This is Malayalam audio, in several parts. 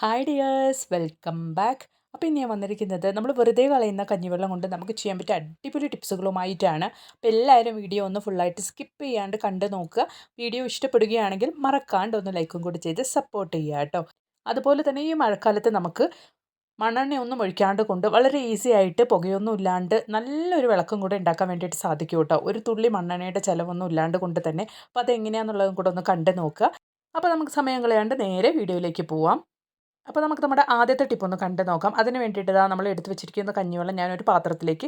Hi dears welcome back. അപ്പോൾ ഇനി ഞാൻ വന്നിരിക്കുന്നത് നമ്മൾ വെറുതെ കളയുന്ന കഞ്ഞിവെള്ളം കൊണ്ട് നമുക്ക് ചെയ്യാൻ പറ്റിയ അടിപൊളി ടിപ്സുകളുമായിട്ടാണ്. അപ്പോൾ എല്ലാവരും വീഡിയോ ഒന്ന് ഫുള്ളായിട്ട് സ്കിപ്പ് ചെയ്യാണ്ട് കണ്ട് നോക്കുക. വീഡിയോ ഇഷ്ടപ്പെടുകയാണെങ്കിൽ മറക്കാണ്ട് ഒന്ന് ലൈക്കും കൂടി ചെയ്ത് സപ്പോർട്ട് ചെയ്യുക കേട്ടോ. അതുപോലെ തന്നെ ഈ മഴക്കാലത്ത് നമുക്ക് മണ്ണെണ്ണയൊന്നും ഒഴിക്കാണ്ട് കൊണ്ട് വളരെ ഈസി ആയിട്ട് പുകയൊന്നും ഇല്ലാണ്ട് നല്ലൊരു വിളക്കും കൂടെ ഉണ്ടാക്കാൻ വേണ്ടിയിട്ട് സാധിക്കും കേട്ടോ. ഒരു തുള്ളി മണ്ണെണ്ണയുടെ ചിലവൊന്നും ഇല്ലാണ്ട് കൊണ്ട് തന്നെ. അപ്പോൾ അതെങ്ങനെയാണെന്നുള്ളതും കൂടെ ഒന്ന് കണ്ട് നോക്കുക. അപ്പോൾ നമുക്ക് സമയം കളയാണ്ട് നേരെ വീഡിയോയിലേക്ക് പോവാം. അപ്പോൾ നമുക്ക് നമ്മുടെ ആദ്യത്തെ ടിപ്പ് ഒന്ന് കണ്ട് നോക്കാം. അതിന് വേണ്ടിയിട്ട് നമ്മൾ എടുത്ത് വെച്ചിരിക്കുന്ന കഞ്ഞിവെള്ളം ഞാനൊരു പാത്രത്തിലേക്ക്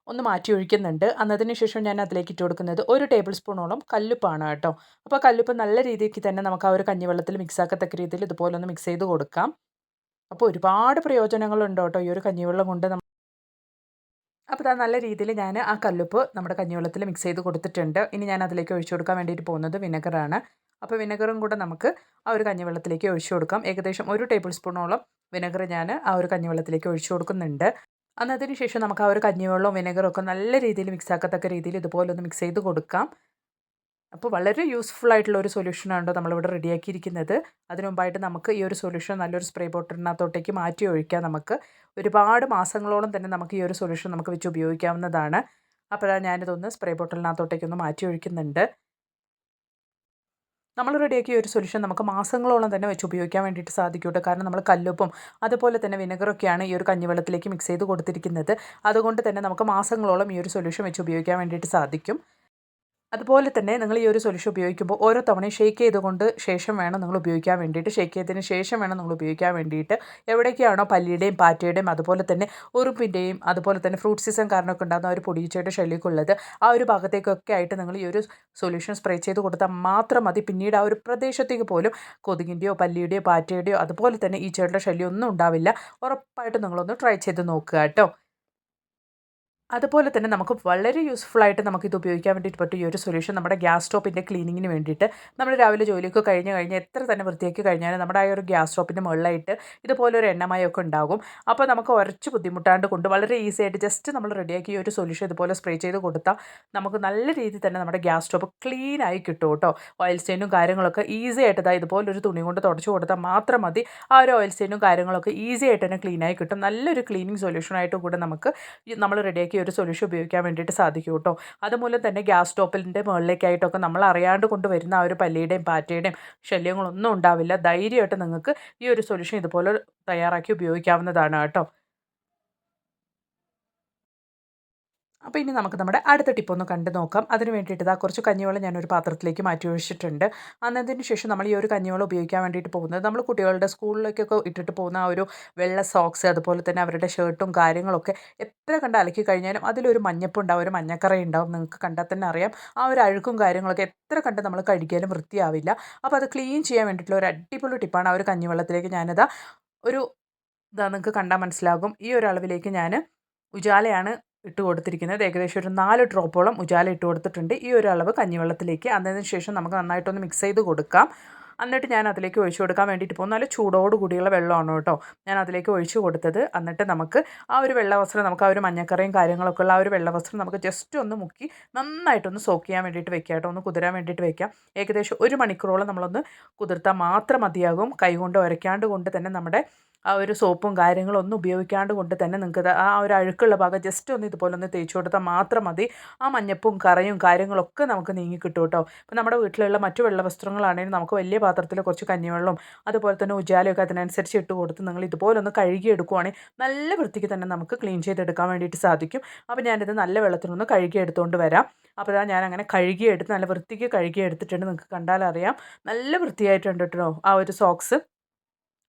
ഒന്ന് മാറ്റി ഒഴിക്കുന്നുണ്ട്. എന്നതിന് ശേഷം ഞാൻ അതിലേക്ക് ഇട്ട് കൊടുക്കുന്നത് 1 ടേബിൾ സ്പൂണോളം കല്ലുപ്പാണ് കേട്ടോ. അപ്പോൾ കല്ലുപ്പ് നല്ല രീതിക്ക് തന്നെ നമുക്ക് ആ ഒരു കഞ്ഞിവെള്ളത്തിൽ മിക്സ് ആക്കത്തക്ക രീതിയിൽ ഇതുപോലെ ഒന്ന് മിക്സ് ചെയ്ത് കൊടുക്കാം. അപ്പോൾ ഒരുപാട് പ്രയോജനങ്ങളുണ്ട് കേട്ടോ ഈ ഒരു കഞ്ഞിവെള്ളം കൊണ്ട്. അപ്പോൾ നല്ല രീതിയിൽ ഞാൻ ആ കല്ലുപ്പ് നമ്മുടെ കഞ്ഞിവെള്ളത്തിൽ മിക്സ് ചെയ്ത് കൊടുത്തിട്ടുണ്ട്. ഇനി ഞാൻ അതിലേക്ക് ഒഴിച്ചു കൊടുക്കാൻ വേണ്ടിയിട്ട് പോകുന്നത് വിനെഗറാണ്. അപ്പോൾ വിനെഗറും കൂടെ നമുക്ക് ആ ഒരു കഞ്ഞിവെള്ളത്തിലേക്ക് ഒഴിച്ചു കൊടുക്കാം. ഏകദേശം 1 ടേബിൾ സ്പൂണോളം വിനെഗർ ഞാൻ ആ ഒരു കഞ്ഞിവെള്ളത്തിലേക്ക് ഒഴിച്ചു കൊടുക്കുന്നുണ്ട്. അതിന് ശേഷം നമുക്ക് ആ ഒരു കഞ്ഞിവെള്ളവും വിനെഗറും ഒക്കെ നല്ല രീതിയിൽ മിക്സ് ആക്കത്തക്ക രീതിയിൽ ഇതുപോലെ ഒന്ന് മിക്സ് ചെയ്ത് കൊടുക്കാം. അപ്പോൾ വളരെ യൂസ്ഫുൾ ആയിട്ടുള്ള ഒരു സൊല്യൂഷനാണ് നമ്മളിവിടെ റെഡിയാക്കിയിരിക്കുന്നത്. അതിന് മുമ്പായിട്ട് നമുക്ക് ഈ ഒരു സൊല്യൂഷൻ നല്ലൊരു സ്പ്രേ ബോട്ടിലിനകത്തോട്ടേക്ക് മാറ്റി ഒഴിക്കാം. നമുക്ക് ഒരുപാട് മാസങ്ങളോളം തന്നെ നമുക്ക് ഈ ഒരു സൊല്യൂഷൻ നമുക്ക് വെച്ച് ഉപയോഗിക്കാവുന്നതാണ്. അപ്പോൾ ഞാനിതൊന്ന് സ്പ്രേ ബോട്ടിലിനകത്തോട്ടേക്കൊന്ന് മാറ്റി ഒഴിക്കുന്നുണ്ട്. നമ്മൾ റെഡിയാക്കിയ ഒരു സൊല്യൂഷൻ നമുക്ക് മാസങ്ങളോളം തന്നെ വെച്ച് ഉപയോഗിക്കാൻ വേണ്ടിയിട്ട് സാധിക്കും കേട്ടോ. കാരണം നമ്മൾ കല്ലുപ്പും അതുപോലെ തന്നെ വിനെഗറൊക്കെയാണ് ഈ ഒരു കഞ്ഞിവെള്ളത്തിലേക്ക് മിക്സ് ചെയ്ത് കൊടുത്തിരിക്കുന്നത്. അതുകൊണ്ട് തന്നെ നമുക്ക് മാസങ്ങളോളം ഈ ഒരു സൊല്യൂഷൻ വെച്ച് ഉപയോഗിക്കാൻ വേണ്ടിയിട്ട് സാധിക്കും. അതുപോലെ തന്നെ നിങ്ങൾ ഈ ഒരു സൊല്യൂഷൻ ഉപയോഗിക്കുമ്പോൾ ഓരോ തവണയും ഷേക്ക് ചെയ്തുകൊണ്ട് ശേഷം വേണം നിങ്ങൾ ഉപയോഗിക്കാൻ വേണ്ടിയിട്ട്. ഷേക്ക് ചെയ്തതിന് ശേഷം വേണം നിങ്ങൾ ഉപയോഗിക്കാൻ വേണ്ടിയിട്ട്. എവിടേക്കാണോ പല്ലിയുടെയും പാറ്റയുടെയും അതുപോലെ തന്നെ ഉറുമ്പിൻ്റെയും അതുപോലെ തന്നെ ഫ്രൂട്ട് സീസൺ കാരണമൊക്കെ ഉണ്ടാകുന്ന ആ ഒരു പൊടിയീച്ചയുടെ ശല്യമൊക്കെ ഉള്ളത് ആ ഒരു ഭാഗത്തേക്കൊക്കെ ആയിട്ട് നിങ്ങൾ ഈ ഒരു സൊല്യൂഷൻ സ്പ്രേ ചെയ്ത് കൊടുത്താൽ മാത്രം മതി. പിന്നീട് ആ ഒരു പ്രദേശത്തേക്ക് പോലും കൊതുകിൻ്റെയോ പല്ലിയുടെയോ പാറ്റയുടെയോ അതുപോലെ തന്നെ ഈച്ചയുടെ ശല്യം ഒന്നും ഉണ്ടാവില്ല. ഉറപ്പായിട്ടും നിങ്ങളൊന്ന് ട്രൈ ചെയ്ത് നോക്കുക കേട്ടോ. അതുപോലെ തന്നെ നമുക്ക് വളരെ യൂസ്ഫുൾ ആയിട്ട് നമുക്കിത് ഉപയോഗിക്കാൻ വേണ്ടിയിട്ട് പറ്റും ഈ ഒരു സൊല്യൂഷൻ നമ്മുടെ ഗ്യാസ് സ്റ്റോപ്പിൻ്റെ ക്ലീനിങ്ങിന് വേണ്ടിയിട്ട്. നമ്മൾ രാവിലെ ജോലിയൊക്കെ കഴിഞ്ഞ് എത്ര തന്നെ വൃത്തിയാക്കി കഴിഞ്ഞാലും നമ്മുടെ ആ ഒരു ഗ്യാസ് സ്റ്റോപ്പിൻ്റെ മുകളിലായിട്ട് ഇതുപോലെ ഒരു എണ്ണമയമൊക്കെ ഉണ്ടാകും. അപ്പോൾ നമുക്ക് ഉരച്ച് ബുദ്ധിമുട്ടാണ്ട് കൊണ്ട് വളരെ ഈസി ആയിട്ട് ജസ്റ്റ് നമ്മൾ റെഡിയാക്കി ഈ ഒരു സൊല്യൂഷൻ ഇതുപോലെ സ്പ്രേ ചെയ്ത് കൊടുത്താൽ നമുക്ക് നല്ല രീതിയിൽ തന്നെ നമ്മുടെ ഗ്യാസ് സ്റ്റോപ്പ് ക്ലീൻ ആയി കിട്ടും കേട്ടോ. ഓയിൽ സ്റ്റെയിനും കാര്യങ്ങളൊക്കെ ഈസി ആയിട്ട് ഇതുപോലൊരു തുണി കൊണ്ട് തുടച്ച് കൊടുത്താൽ മാത്രം മതി. ആ ഒരു ഓയിൽ സ്റ്റെയിനും കാര്യങ്ങളൊക്കെ ഈസി ആയിട്ട് തന്നെ ക്ലീൻ ആയി കിട്ടും. നല്ലൊരു ക്ലീനിങ് സൊല്യൂഷനായിട്ട് കൂടെ നമുക്ക് നമ്മൾ റെഡിയാക്കിയ ഒരു സൊല്യൂഷൻ ഉപയോഗിക്കാൻ വേണ്ടിയിട്ട് സാധിക്കും കേട്ടോ. അതുമൂലം തന്നെ ഗ്യാസ് സ്റ്റോപ്പിൻ്റെ മുകളിലേക്കായിട്ടൊക്കെ നമ്മൾ അറിയാണ്ട് കൊണ്ടുവരുന്ന ആ ഒരു പല്ലിയുടെയും പാറ്റയുടെയും ശല്യങ്ങളൊന്നും ഉണ്ടാവില്ല. ധൈര്യമായിട്ട് നിങ്ങൾക്ക് ഈ ഒരു സൊല്യൂഷൻ ഇതുപോലെ തയ്യാറാക്കി ഉപയോഗിക്കാവുന്നതാണ് കേട്ടോ. അപ്പോൾ ഇനി നമുക്ക് നമ്മുടെ അടുത്ത ടിപ്പ് ഒന്ന് കണ്ടു നോക്കാം. അതിന് വേണ്ടിയിട്ട് കുറച്ച് കഞ്ഞിവെള്ളം ഞാനൊരു പാത്രത്തിലേക്ക് മാറ്റി ഒഴിച്ചിട്ടുണ്ട്. എന്നതിന് ശേഷം നമ്മൾ ഈ ഒരു കഞ്ഞിവെള്ളം ഉപയോഗിക്കാൻ വേണ്ടിയിട്ട് പോകുന്നത് നമ്മൾ കുട്ടികളുടെ സ്കൂളിലേക്കൊക്കെ ഇട്ടിട്ട് പോകുന്ന ആ ഒരു വെള്ള സോക്സ് അതുപോലെ തന്നെ അവരുടെ ഷർട്ടും കാര്യങ്ങളൊക്കെ എത്ര കണ്ട് അലക്കി കഴിഞ്ഞാലും അതിലൊരു മഞ്ഞപ്പുണ്ടാവും, ഒരു മഞ്ഞക്കറ ഉണ്ടാവും. നിങ്ങൾക്ക് കണ്ടാൽ തന്നെ അറിയാം. ആ ഒരു അഴുക്കും കാര്യങ്ങളൊക്കെ എത്ര കണ്ട് നമ്മൾ കഴുകിയാലും വൃത്തിയാവില്ല. അപ്പോൾ അത് ക്ലീൻ ചെയ്യാൻ വേണ്ടിയിട്ടുള്ള ഒരു അടിപൊളി ടിപ്പാണ് ആ ഒരു കഞ്ഞിവെള്ളത്തിലേക്ക് ഒരു നിങ്ങൾക്ക് കണ്ടാൽ മനസ്സിലാകും. ഈ ഒരു അളവിലേക്ക് ഞാൻ ഉജാലയാണ് ഇട്ട് കൊടുത്തിരിക്കുന്നത്. ഏകദേശം ഒരു 4 ഡ്രോപ്പോളം ഉജാല ഇട്ട് കൊടുത്തിട്ടുണ്ട് ഈ ഒരു അളവ് കഞ്ഞിവെള്ളത്തിലേക്ക്. അതിന് ശേഷം നമുക്ക് നന്നായിട്ടൊന്ന് മിക്സ് ചെയ്ത് കൊടുക്കാം. എന്നിട്ട് ഞാൻ അതിലേക്ക് ഒഴിച്ചു കൊടുക്കാൻ വേണ്ടിയിട്ട് പോകും. നല്ല ചൂടോട് കൂടിയുള്ള വെള്ളമാണ് കേട്ടോ ഞാൻ അതിലേക്ക് ഒഴിച്ചു കൊടുത്തത്. എന്നിട്ട് നമുക്ക് ആ ഒരു വെള്ള വസ്ത്രം നമുക്ക് ആ ഒരു മഞ്ഞക്കറയും കാര്യങ്ങളൊക്കെ ഉള്ള ആ ഒരു വെള്ള വസ്ത്രം നമുക്ക് ജസ്റ്റ് ഒന്ന് മുക്കി നന്നായിട്ടൊന്ന് സോക്ക് ചെയ്യാൻ വേണ്ടിയിട്ട് വെക്കാം കേട്ടോ. ഒന്ന് കുതിരാൻ വേണ്ടിയിട്ട് വെക്കാം. ഏകദേശം 1 മണിക്കൂറോളം നമ്മളൊന്ന് കുതിർത്താൽ മാത്രം മതിയാകും. കൈകൊണ്ട് ഉരയ്ക്കാണ്ട് കൊണ്ട് തന്നെ നമ്മുടെ ആ ഒരു സോപ്പും കാര്യങ്ങളും ഒന്നും ഉപയോഗിക്കാണ്ട് കൊണ്ട് തന്നെ നിങ്ങൾക്ക് ആ ഒരു അഴുക്കുള്ള ഭാഗം ജസ്റ്റ് ഒന്ന് ഇതുപോലെ ഒന്ന് തേച്ച് കൊടുത്താൽ മാത്രം മതി. ആ മഞ്ഞപ്പും കറയും കാര്യങ്ങളൊക്കെ നമുക്ക് നീങ്ങി കിട്ടും കേട്ടോ. അപ്പോൾ നമ്മുടെ വീട്ടിലുള്ള മറ്റു വെള്ള വസ്ത്രങ്ങളാണെങ്കിലും നമുക്ക് വലിയ പാത്രത്തിൽ കുറച്ച് കഞ്ഞിവെള്ളവും അതുപോലെ തന്നെ ഉജാലയൊക്കെ അതിനനുസരിച്ച് ഇട്ട് കൊടുത്ത് നിങ്ങൾ ഇതുപോലെ ഒന്ന് കഴുകിയെടുക്കുവാണെങ്കിൽ നല്ല വൃത്തിക്ക് തന്നെ നമുക്ക് ക്ലീൻ ചെയ്തെടുക്കാൻ വേണ്ടിയിട്ട് സാധിക്കും. അപ്പോൾ ഞാനിത് നല്ല വെള്ളത്തിലൊന്ന് കഴുകിയെടുത്തുകൊണ്ട് വരാം. അപ്പോൾ ഞാൻ അങ്ങനെ കഴുകിയെടുത്ത് നല്ല വൃത്തിക്ക് കഴുകിയെടുത്തിട്ടുണ്ട്. നിങ്ങൾക്ക് കണ്ടാലറിയാം നല്ല വൃത്തിയായിട്ടുണ്ട് കേട്ടോ. ആ ഒരു സോക്സ്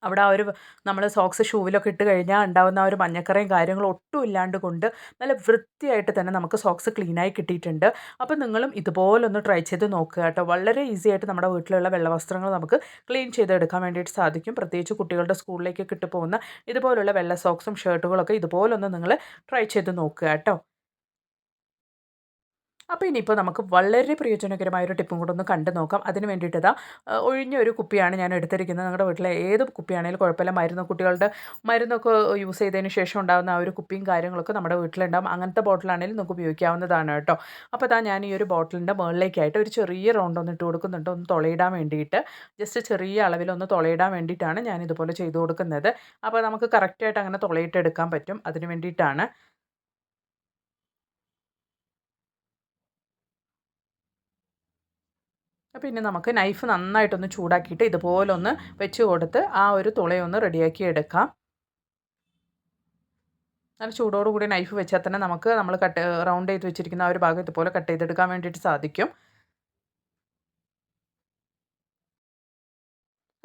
അവിടെ ആ ഒരു നമ്മൾ സോക്സ് ഷൂവിലൊക്കെ ഇട്ട് കഴിഞ്ഞാൽ ഉണ്ടാകുന്ന ആ ഒരു മഞ്ഞക്കറയും കാര്യങ്ങളും ഒട്ടും ഇല്ലാണ്ട് കൊണ്ട് നല്ല വൃത്തിയായിട്ട് തന്നെ നമുക്ക് സോക്സ് ക്ലീനായി കിട്ടിയിട്ടുണ്ട്. അപ്പോൾ നിങ്ങളും ഇതുപോലൊന്ന് ട്രൈ ചെയ്ത് നോക്കുക കേട്ടോ. വളരെ ഈസി ആയിട്ട് നമ്മുടെ വീട്ടിലുള്ള വെള്ളവസ്ത്രങ്ങൾ നമുക്ക് ക്ലീൻ ചെയ്തെടുക്കാൻ വേണ്ടിയിട്ട് സാധിക്കും. പ്രത്യേകിച്ച് കുട്ടികളുടെ സ്കൂളിലേക്കൊക്കെ ഇട്ട് പോകുന്ന ഇതുപോലുള്ള വെള്ള സോക്സും ഷർട്ടുകളൊക്കെ ഇതുപോലൊന്ന് നിങ്ങൾ ട്രൈ ചെയ്ത് നോക്കുക കേട്ടോ. അപ്പോൾ ഇനിയിപ്പോൾ നമുക്ക് വളരെ പ്രയോജനകരമായ ഒരു ടിപ്പും കൂടെ ഒന്ന് കണ്ടു നോക്കാം. അതിന് വേണ്ടിയിട്ട് ഒഴിഞ്ഞ ഒരു കുപ്പിയാണ് ഞാൻ എടുത്തിരിക്കുന്നത്. നിങ്ങളുടെ വീട്ടിലെ ഏത് കുപ്പിയാണെങ്കിലും കുഴപ്പമില്ല. കുട്ടികളുടെ മരുന്നൊക്കെ യൂസ് ചെയ്തതിന് ശേഷം ഉണ്ടാകുന്ന ആ ഒരു കുപ്പിയും കാര്യങ്ങളൊക്കെ നമ്മുടെ വീട്ടിലുണ്ടാകും. അങ്ങനത്തെ ബോട്ടിലാണെങ്കിലും നമുക്ക് ഉപയോഗിക്കാവുന്നതാണ് കേട്ടോ. അപ്പോൾ ഞാൻ ഈ ഒരു ബോട്ടിലിൻ്റെ മുകളിലേക്കായിട്ട് ഒരു ചെറിയ റൗണ്ട് ഒന്ന് ഇട്ട് കൊടുക്കുന്നുണ്ട്. ഒന്ന് തുളയിടാൻ വേണ്ടിയിട്ട്. ജസ്റ്റ് ചെറിയ അളവിൽ ഒന്ന് തുളയിടാൻ വേണ്ടിയിട്ടാണ് ഞാൻ ഇതുപോലെ ചെയ്ത് കൊടുക്കുന്നത്. അപ്പോൾ നമുക്ക് കറക്റ്റായിട്ട് അങ്ങനെ തുളയിട്ടെടുക്കാൻ പറ്റും. അതിന് വേണ്ടിയിട്ടാണ്. പിന്നെ നമുക്ക് നൈഫ് നന്നായിട്ടൊന്ന് ചൂടാക്കിയിട്ട് ഇതുപോലൊന്ന് വെച്ച് കൊടുത്ത് ആ ഒരു തുളയൊന്ന് റെഡിയാക്കി എടുക്കാം. നല്ല ചൂടോടുകൂടി നൈഫ് വെച്ചാൽ തന്നെ നമുക്ക് നമ്മൾ റൗണ്ട് ചെയ്ത് വെച്ചിരിക്കുന്ന ആ ഒരു ഭാഗം ഇതുപോലെ കട്ട് ചെയ്തെടുക്കാൻ വേണ്ടിയിട്ട് സാധിക്കും.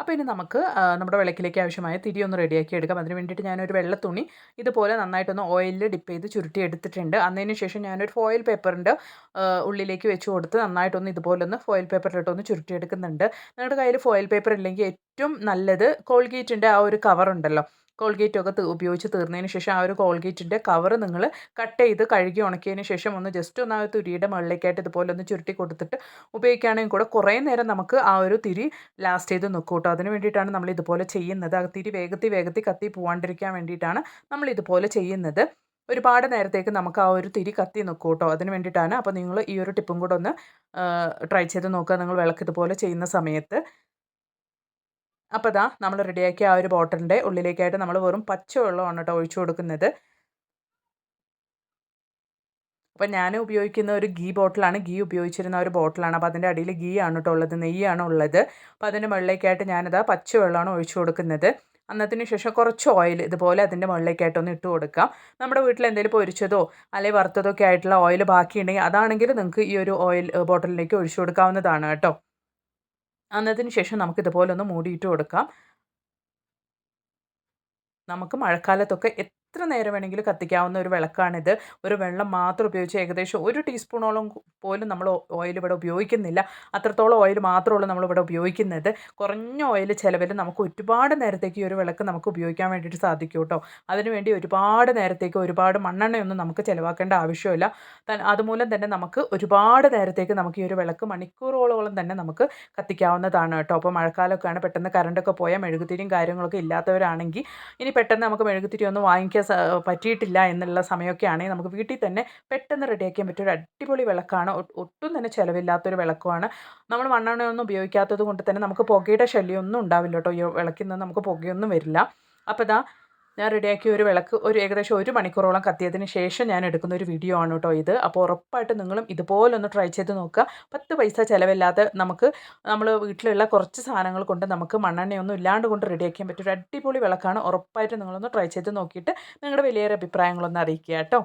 അപ്പോൾ ഇനി നമുക്ക് നമ്മുടെ വിളക്കിലേക്ക് ആവശ്യമായ തിരി ഒന്ന് റെഡിയാക്കി എടുക്കാം. അതിന് വേണ്ടിയിട്ട് ഞാനൊരു വെള്ള തുണി ഇതുപോലെ നന്നായിട്ടൊന്ന് ഓയിലിൽ ഡിപ്പ് ചെയ്ത് ചുരുട്ടി എടുത്തിട്ടുണ്ട്. അതിന് ശേഷം ഞാനൊരു ഫോയിൽ പേപ്പറിൻ്റെ ഉള്ളിലേക്ക് വെച്ച് കൊടുത്ത് നന്നായിട്ടൊന്ന് ഇതുപോലൊന്ന് ഫോയിൽ പേപ്പറിലിട്ടൊന്ന് ചുരുട്ടിയെടുക്കുന്നുണ്ട്. നിങ്ങളുടെ കയ്യിൽ ഫോയിൽ പേപ്പർ ഇല്ലെങ്കിൽ ഏറ്റവും നല്ലത് കോൾഗേറ്റിൻ്റെ ആ ഒരു കവറുണ്ടല്ലോ, കോൾഗേറ്റൊക്കെ ഉപയോഗിച്ച് തീർന്നതിന് ശേഷം ആ ഒരു കോൾഗേറ്റിൻ്റെ കവർ നിങ്ങൾ കട്ട് ചെയ്ത് കഴുകി ഉണക്കിയതിന് ശേഷം ഒന്ന് ജസ്റ്റ് ഒന്ന് ആ തുരിയുടെ മുകളിലേക്കായിട്ട് ഇതുപോലെ ഒന്ന് ചുരുട്ടി കൊടുത്തിട്ട് ഉപയോഗിക്കുകയാണെങ്കിൽ കൂടെ കുറേ നേരം നമുക്ക് ആ ഒരു തിരി ലാസ്റ്റ് ചെയ്ത് നിൽക്കും കേട്ടോ. അതിന് വേണ്ടിയിട്ടാണ് നമ്മൾ ഇതുപോലെ ചെയ്യുന്നത്. ആ തിരി വേഗത്തിൽ കത്തി പോവാണ്ടിരിക്കാൻ വേണ്ടിയിട്ടാണ് നമ്മൾ ഇതുപോലെ ചെയ്യുന്നത്. ഒരുപാട് നേരത്തേക്ക് നമുക്ക് ആ ഒരു തിരി കത്തി നിൽക്കും കേട്ടോ. അതിന് വേണ്ടിയിട്ടാണ്. അപ്പോൾ നിങ്ങൾ ഈ ഒരു ടിപ്പും കൂടെ ഒന്ന് ട്രൈ ചെയ്ത് നോക്കുക നിങ്ങൾ വിളക്ക് ഇതുപോലെ ചെയ്യുന്ന സമയത്ത്. അപ്പോൾ നമ്മൾ റെഡിയാക്കിയ ആ ഒരു ബോട്ടിലിൻ്റെ ഉള്ളിലേക്കായിട്ട് നമ്മൾ വെറും പച്ചവെള്ളമാണ് കേട്ടോ ഒഴിച്ചു കൊടുക്കുന്നത്. അപ്പോൾ ഞാൻ ഉപയോഗിക്കുന്ന ഒരു ഗീ ബോട്ടിലാണ്. ഗീ ഉപയോഗിച്ചിരുന്ന ഒരു ബോട്ടിലാണ്. അപ്പോൾ അതിൻ്റെ അടിയിൽ ഗീ ആണ് കേട്ടോ ഉള്ളത്, നെയ്യാണ് ഉള്ളത്. അപ്പോൾ അതിൻ്റെ മുകളിലേക്കായിട്ട് പച്ചവെള്ളമാണ് ഒഴിച്ചു കൊടുക്കുന്നത്. അന്നത്തിന് ശേഷം കുറച്ച് ഓയിൽ ഇതുപോലെ അതിൻ്റെ മുകളിലേക്കായിട്ടൊന്ന് ഇട്ട് കൊടുക്കാം. നമ്മുടെ വീട്ടിൽ എന്തെങ്കിലും പൊരിച്ചതോ അല്ലെങ്കിൽ വറുത്തതോ ഒക്കെ ആയിട്ടുള്ള ഓയിൽ ബാക്കിയുണ്ടെങ്കിൽ അതാണെങ്കിൽ നിങ്ങൾക്ക് ഈ ഒരു ഓയിൽ ബോട്ടിലിലേക്ക് ഒഴിച്ചു കൊടുക്കാവുന്നതാണ് കേട്ടോ. അന്നത്തിന് ശേഷം നമുക്ക് ഇതുപോലെ ഒന്ന് മൂടിയിട്ട് കൊടുക്കാം. നമുക്ക് മഴക്കാലത്തൊക്കെ എത്ര നേരം വേണമെങ്കിലും കത്തിക്കാവുന്ന ഒരു വിളക്കാണിത്. ഒരു വെള്ളം മാത്രം ഉപയോഗിച്ച് ഏകദേശം 1 ടീസ്പൂണോളം പോലും നമ്മൾ ഓയിൽ ഇവിടെ ഉപയോഗിക്കുന്നില്ല. അത്രത്തോളം ഓയിൽ മാത്രമുള്ളൂ നമ്മളിവിടെ ഉപയോഗിക്കുന്നത്. കുറഞ്ഞ ഓയിൽ ചിലവിൽ നമുക്ക് ഒരുപാട് നേരത്തേക്ക് ഈ ഒരു വിളക്ക് നമുക്ക് ഉപയോഗിക്കാൻ വേണ്ടിയിട്ട് സാധിക്കും കേട്ടോ. അതിനുവേണ്ടി ഒരുപാട് നേരത്തേക്ക് ഒരുപാട് മണ്ണെണ്ണയൊന്നും നമുക്ക് ചിലവാക്കേണ്ട ആവശ്യമില്ല. അതുമൂലം തന്നെ നമുക്ക് ഒരുപാട് നേരത്തേക്ക് നമുക്ക് ഈ ഒരു വിളക്ക് മണിക്കൂറുകളോളം തന്നെ നമുക്ക് കത്തിക്കാവുന്നതാണ് കേട്ടോ. അപ്പോൾ മഴക്കാലമൊക്കെയാണ്, പെട്ടെന്ന് കറണ്ടൊക്കെ പോയാൽ മെഴുകുതിരിയും കാര്യങ്ങളൊക്കെ ഇല്ലാത്തവരാണെങ്കിൽ ഇനി പെട്ടെന്ന് നമുക്ക് മെഴുകുതിരി ഒന്നും വാങ്ങിക്കാൻ പറ്റിയിട്ടില്ല എന്നുള്ള സമയമൊക്കെ ആണെങ്കിൽ നമുക്ക് വീട്ടിൽ തന്നെ പെട്ടെന്ന് റെഡിയാക്കാൻ പറ്റിയ ഒരു അടിപൊളി വിളക്കാണ്. ഒട്ടും തന്നെ ചിലവില്ലാത്തൊരു വിളക്കുമാണ്. നമ്മൾ മണ്ണെണ്ണയൊന്നും ഉപയോഗിക്കാത്തത് കൊണ്ട് തന്നെ നമുക്ക് പുകയുടെ ശല്യമൊന്നും ഉണ്ടാവില്ല കേട്ടോ. ഈ വിളക്കിൽ നിന്ന് നമുക്ക് പുകയൊന്നും വരില്ല. അപ്പോൾ ഞാൻ റെഡിയാക്കിയ ഒരു വിളക്ക് ഏകദേശം 1 മണിക്കൂറോളം കത്തിയതിന് ശേഷം ഞാൻ എടുക്കുന്ന ഒരു വീഡിയോ ആണ് കേട്ടോ ഇത്. അപ്പോൾ ഉറപ്പായിട്ട് നിങ്ങളും ഇതുപോലൊന്ന് ട്രൈ ചെയ്ത് നോക്കുക. 10 പൈസ ചിലവില്ലാതെ നമ്മൾ വീട്ടിലുള്ള കുറച്ച് സാധനങ്ങൾ കൊണ്ട് നമുക്ക് മണ്ണെണ്ണയൊന്നും ഇല്ലാണ്ട് കൊണ്ട് റെഡിയാക്കാൻ പറ്റിയ ഒരു അടിപൊളി വിളക്കാണ്. ഉറപ്പായിട്ട് നിങ്ങളൊന്ന് ട്രൈ ചെയ്ത് നോക്കിയിട്ട് നിങ്ങളുടെ വലിയൊരു അഭിപ്രായങ്ങളൊന്ന് അറിയിക്കുക കേട്ടോ.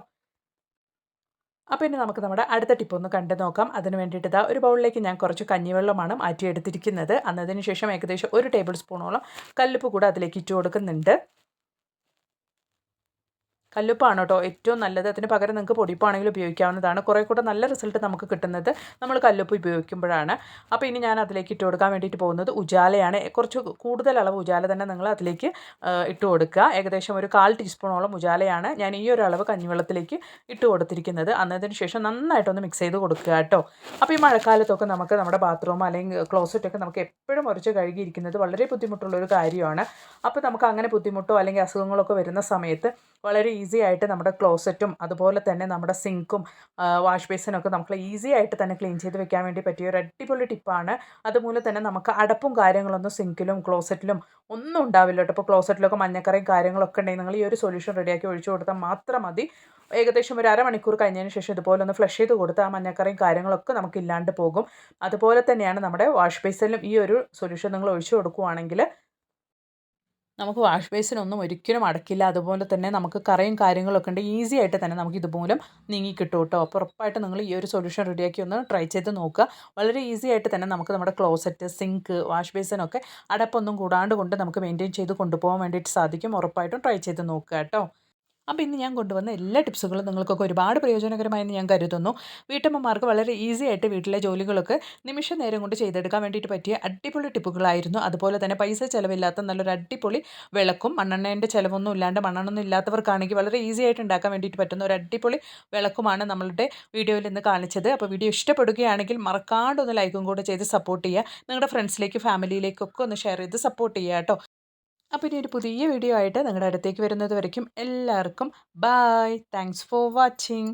അപ്പോൾ ഇനി നമുക്ക് നമ്മുടെ അടുത്ത ടിപ്പ് ഒന്ന് കണ്ടു നോക്കാം. അതിന് വേണ്ടിയിട്ട് ഒരു ബൗളിലേക്ക് ഞാൻ കുറച്ച് കഞ്ഞിവെള്ളമാണ് മാറ്റിയെടുത്തിരിക്കുന്നത്. അതിന് ശേഷം ഏകദേശം 1 ടേബിൾ സ്പൂണോളം കല്ലുപ്പ് കൂടെ അതിലേക്ക് ഇട്ട് കൊടുക്കുന്നുണ്ട്. കല്ലുപ്പാണ് കേട്ടോ ഏറ്റവും നല്ലത്. അതിന് പകരം നിങ്ങൾക്ക് പൊടിപ്പാണെങ്കിലും ഉപയോഗിക്കാവുന്നതാണ്. കുറേ കൂടെ നല്ല റിസൾട്ട് നമുക്ക് കിട്ടുന്നത് നമ്മൾ കല്ലുപ്പ് ഉപയോഗിക്കുമ്പോഴാണ്. അപ്പോൾ ഇനി ഞാൻ അതിലേക്ക് ഇട്ട് കൊടുക്കാൻ വേണ്ടിയിട്ട് പോകുന്നത് ഉജാലയാണ്. കുറച്ച് കൂടുതൽ അളവ് ഉജാല തന്നെ നിങ്ങൾ അതിലേക്ക് ഇട്ട് കൊടുക്കുക. ഏകദേശം ഒരു 1/4 ടീസ്പൂണോളം ഉജാലയാണ് ഞാൻ ഈ ഒരു അളവ് കഞ്ഞിവെള്ളത്തിലേക്ക് ഇട്ട് കൊടുത്തിരിക്കുന്നത്. അതിന് ശേഷം നന്നായിട്ടൊന്ന് മിക്സ് ചെയ്ത് കൊടുക്കുക കേട്ടോ. അപ്പോൾ ഈ മഴക്കാലത്തൊക്കെ നമുക്ക് നമ്മുടെ ബാത്റൂം അല്ലെങ്കിൽ ക്ലോസറ്റൊക്കെ നമുക്ക് എപ്പോഴും ഉരച്ച് കഴുകിയിരിക്കുന്നത് വളരെ ബുദ്ധിമുട്ടുള്ളൊരു കാര്യമാണ്. അപ്പോൾ നമുക്ക് അങ്ങനെ ബുദ്ധിമുട്ടോ അല്ലെങ്കിൽ അസുഖങ്ങളൊക്കെ വരുന്ന സമയത്ത് വളരെ ഈസി ആയിട്ട് നമ്മുടെ ക്ലോസറ്റും അതുപോലെ തന്നെ നമ്മുടെ സിങ്കും വാഷ് ബേസിനൊക്കെ നമുക്ക് ഈസി ആയിട്ട് തന്നെ ക്ലീൻ ചെയ്ത് വെക്കാൻ വേണ്ടി പറ്റിയ ഒരു അടിപൊളി ടിപ്പാണ്. അതുപോലെ തന്നെ നമുക്ക് അടപ്പും കാര്യങ്ങളൊന്നും സിങ്കിലും ക്ലോസറ്റിലും ഒന്നും ഉണ്ടാവില്ല കേട്ടോ. ഇപ്പോൾ ക്ലോസറ്റിലൊക്കെ മഞ്ഞക്കറയും കാര്യങ്ങളൊക്കെ ഉണ്ടെങ്കിൽ നിങ്ങൾ ഈ ഒരു സൊല്യൂഷൻ റെഡിയാക്കി ഒഴിച്ചു കൊടുത്താൽ മാത്രം മതി. ഏകദേശം ഒരു അരമണിക്കൂർ കഴിഞ്ഞതിന് ശേഷം ഇതുപോലെ ഒന്ന് ഫ്ലഷ് ചെയ്ത് കൊടുത്ത് ആ മഞ്ഞക്കറയും കാര്യങ്ങളൊക്കെ നമുക്ക് ഇല്ലാണ്ട് പോകും. അതുപോലെ തന്നെയാണ് നമ്മുടെ വാഷ് ബേസിലും ഈ ഒരു സൊല്യൂഷൻ നിങ്ങൾ ഒഴിച്ചു കൊടുക്കുകയാണെങ്കിൽ നമുക്ക് വാഷ് ബേസിനൊന്നും ഒരിക്കലും അടക്കില്ല. അതുപോലെ തന്നെ നമുക്ക് കറയും കാര്യങ്ങളൊക്കെ ഉണ്ട്, ഈസി ആയിട്ട് തന്നെ നമുക്ക് ഇതുമൂലം നീങ്ങി കിട്ടും കേട്ടോ. അപ്പോൾ ഉറപ്പായിട്ട് നിങ്ങൾ ഈ ഒരു സൊല്യൂഷൻ റെഡിയാക്കി ഒന്ന് ട്രൈ ചെയ്ത് നോക്കുക. വളരെ ഈസി ആയിട്ട് തന്നെ നമുക്ക് നമ്മുടെ ക്ലോസറ്റ്, സിങ്ക്, വാഷ് ബേസിനൊക്കെ അടപ്പൊന്നും കൂടാണ്ട് കൊണ്ട് നമുക്ക് മെയിൻറ്റെയിൻ ചെയ്ത് കൊണ്ടുപോകാൻ വേണ്ടിയിട്ട് സാധിക്കും. ഉറപ്പായിട്ടും ട്രൈ ചെയ്ത് നോക്കുക കേട്ടോ. അപ്പോൾ ഇന്ന് ഞാൻ കൊണ്ടുവന്ന എല്ലാ ടിപ്സുകളും നിങ്ങൾക്കൊക്കെ ഒരുപാട് പ്രയോജനകരമായെന്ന് ഞാൻ കരുതുന്നു. വീട്ടമ്മമാർക്ക് വളരെ ഈസി ആയിട്ട് വീട്ടിലെ ജോലികളൊക്കെ നിമിഷ നേരം കൊണ്ട് ചെയ്തെടുക്കാൻ വേണ്ടിയിട്ട് പറ്റിയ അടിപൊളി ടിപ്പുകളായിരുന്നു. അതുപോലെ തന്നെ പൈസ ചിലവില്ലാത്ത നല്ലൊരു അടിപൊളി വിളക്കും മണ്ണെണ്ണേൻ്റെ ചിലവൊന്നും ഇല്ലാണ്ട് മണ്ണെണ്ണൊന്നും ഇല്ലാത്തവർക്കാണെങ്കിൽ വളരെ ഈസി ആയിട്ട് ഉണ്ടാക്കാൻ വേണ്ടിയിട്ട് പറ്റുന്ന ഒരു അടിപൊളി വിളക്കുമാണ് നമ്മളുടെ വീഡിയോയിൽ ഇന്ന് കാണിച്ചത്. അപ്പോൾ വീഡിയോ ഇഷ്ടപ്പെടുകയാണെങ്കിൽ മറക്കാണ്ട് ഒന്ന് ലൈക്കും കൂടെ ചെയ്ത് സപ്പോർട്ട് ചെയ്യുക. നിങ്ങളുടെ ഫ്രണ്ട്സിലേക്ക് ഫാമിലിയിലേക്കൊക്കെ ഒന്ന് ഷെയർ ചെയ്ത് സപ്പോർട്ട് ചെയ്യുക കേട്ടോ. അപ്പോൾ ഇനി ഒരു പുതിയ വീഡിയോ ആയിട്ട് നിങ്ങളുടെ അടുത്തേക്ക് വരുന്നത് വരയ്ക്കും എല്ലാവർക്കും ബായ്. Thanks for watching.